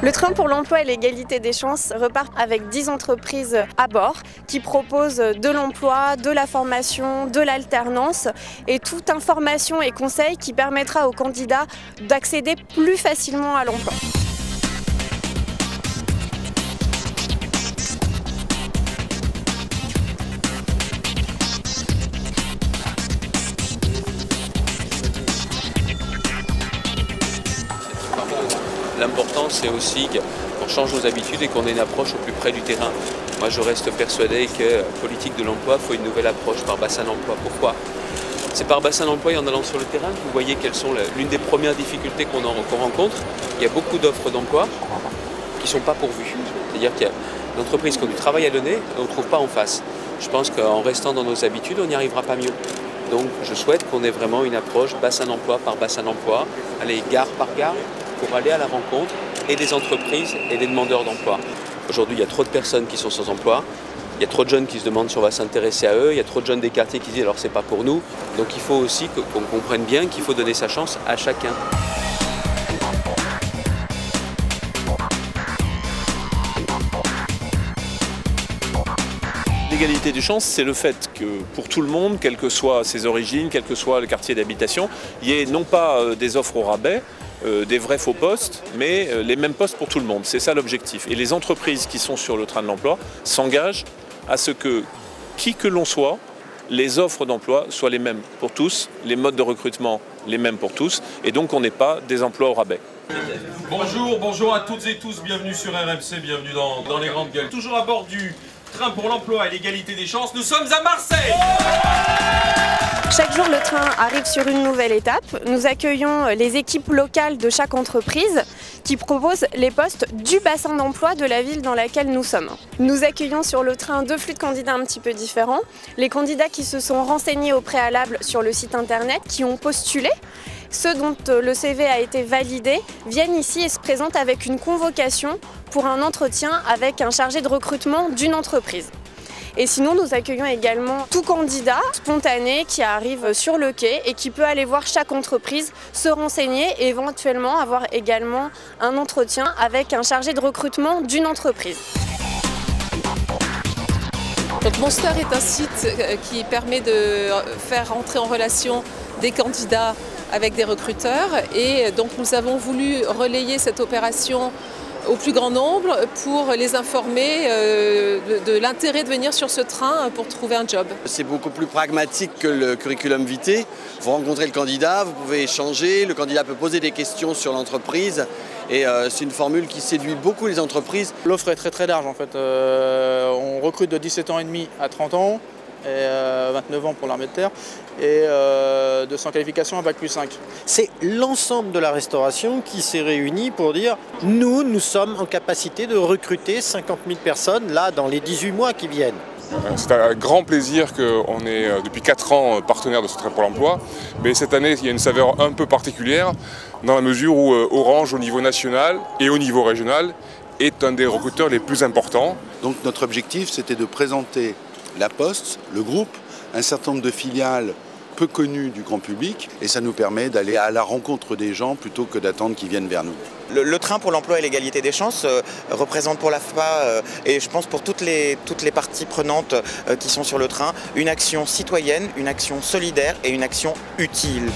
Le train pour l'emploi et l'égalité des chances repart avec 10 entreprises à bord qui proposent de l'emploi, de la formation, de l'alternance et toute information et conseils qui permettra aux candidats d'accéder plus facilement à l'emploi. L'important, c'est aussi qu'on change nos habitudes et qu'on ait une approche au plus près du terrain. Moi, je reste persuadé que politique de l'emploi, il faut une nouvelle approche par bassin d'emploi. Pourquoi? C'est par bassin d'emploi et en allant sur le terrain que vous voyez quelles sont l'une des premières difficultés qu'on rencontre. Il y a beaucoup d'offres d'emploi qui ne sont pas pourvues. C'est-à-dire qu'il y a des entreprises qui ont du travail à donner et on ne trouve pas en face. Je pense qu'en restant dans nos habitudes, on n'y arrivera pas mieux. Donc, je souhaite qu'on ait vraiment une approche bassin d'emploi par bassin d'emploi, aller gare par gare, pour aller à la rencontre et des entreprises et des demandeurs d'emploi. Aujourd'hui, il y a trop de personnes qui sont sans emploi, il y a trop de jeunes qui se demandent si on va s'intéresser à eux, il y a trop de jeunes des quartiers qui disent alors c'est pas pour nous. Donc il faut aussi qu'on comprenne bien qu'il faut donner sa chance à chacun. L'égalité des chances, c'est le fait que pour tout le monde, quelles que soient ses origines, quel que soit le quartier d'habitation, il y ait non pas des offres au rabais, des vrais faux postes, mais les mêmes postes pour tout le monde. C'est ça l'objectif. Et les entreprises qui sont sur le train de l'emploi s'engagent à ce que, qui que l'on soit, les offres d'emploi soient les mêmes pour tous, les modes de recrutement les mêmes pour tous, et donc on n'ait pas des emplois au rabais. Bonjour à toutes et tous, bienvenue sur RMC, bienvenue dans les grandes gueules. Toujours à bord du train pour l'emploi et l'égalité des chances, nous sommes à Marseille. Chaque jour, le train arrive sur une nouvelle étape. Nous accueillons les équipes locales de chaque entreprise qui proposent les postes du bassin d'emploi de la ville dans laquelle nous sommes. Nous accueillons sur le train deux flux de candidats un petit peu différents. Les candidats qui se sont renseignés au préalable sur le site internet, qui ont postulé. Ceux dont le CV a été validé viennent ici et se présentent avec une convocation pour un entretien avec un chargé de recrutement d'une entreprise. Et sinon, nous accueillons également tout candidat spontané qui arrive sur le quai et qui peut aller voir chaque entreprise, se renseigner et éventuellement avoir également un entretien avec un chargé de recrutement d'une entreprise. Donc Monster est un site qui permet de faire entrer en relation des candidats avec des recruteurs et donc nous avons voulu relayer cette opération au plus grand nombre pour les informer de l'intérêt de venir sur ce train pour trouver un job. C'est beaucoup plus pragmatique que le curriculum vitae. Vous rencontrez le candidat, vous pouvez échanger, le candidat peut poser des questions sur l'entreprise et c'est une formule qui séduit beaucoup les entreprises. L'offre est très large en fait. On recrute de 17 ans et demi à 30 ans et 29 ans pour l'armée de terre et de sans qualification à Bac+5. C'est l'ensemble de la restauration qui s'est réuni pour dire nous sommes en capacité de recruter 50 000 personnes là dans les 18 mois qui viennent. C'est un grand plaisir qu'on est depuis 4 ans partenaire de ce train pour l'emploi, mais cette année il y a une saveur un peu particulière dans la mesure où Orange au niveau national et au niveau régional est un des recruteurs les plus importants. Donc notre objectif c'était de présenter la Poste, le groupe, un certain nombre de filiales peu connues du grand public et ça nous permet d'aller à la rencontre des gens plutôt que d'attendre qu'ils viennent vers nous. Le train pour l'emploi et l'égalité des chances représente pour l'AFPA et je pense pour toutes les parties prenantes qui sont sur le train une action citoyenne, une action solidaire et une action utile.